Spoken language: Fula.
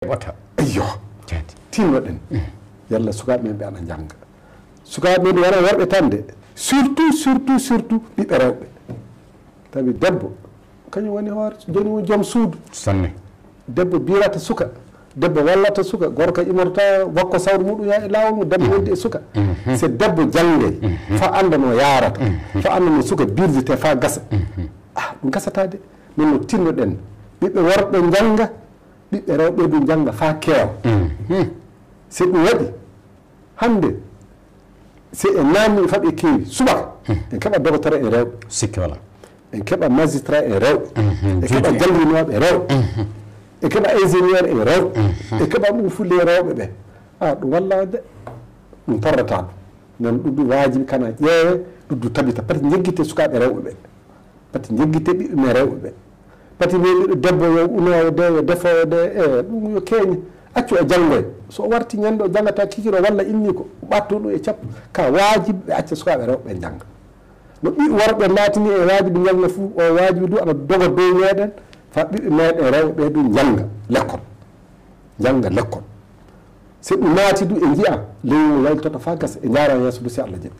wata ayyo tinnoɗen yalla sukaɓe men ɓe ana jangga sukaɓe men wona worɓe tan de surtout ɓiɓɓe rewɓe tawi debbo kañum woni hoore joni woni joom suudu sanne debbo birata suka debbo wallata suka gorko imorta wakko sawru muɗum ya e lawol mum debbo wondi e suka so debbo jangge fa anda no yarata fa anda no suka birdete fa gasa ɗum gasatade min no tinnoɗen ɓiɓɓe worɓe jangga ɓiɓɓe rewɓe du jangga fa keewa so ɗum waɗi hande si en namni faɓe keewi subaka en keɓa docteur e rewɓe sikki wala en keɓa magistrat e rewɓe e keɓa jallinoɓe e rewɓe e keɓa ingénieur e rewɓe e keɓa ɗum fulle e rewɓe ɓe ɗum wallade ɗum torrata ɗum nan ɗum ɗum wajibi kana ƴeewe ɗum du tabita pati jeggite sukaɓe rewɓe ɓe pati jeggite ɓiɓɓe me rewɓe ɓe pati mbiɗo debbo yo unowo de yo defowo de ɗum yo keeñi accu e janggoye so warti ñande o jangata kikiro walla inni ko ɓatto ɗum e cappu ka wajibi ɓe acca sukaɓe rewɓe ɓe jangga no ɓi worɓe latini e wajibi jangga fuu o wajibi du ana doga dow meɗen fa ɓiɓɓe meɗen rewɓe ɓe du jangga lekkol so ɗum naati du e jiya leyol waylitota fa gasa e jara yeeso du si Allah jaɓi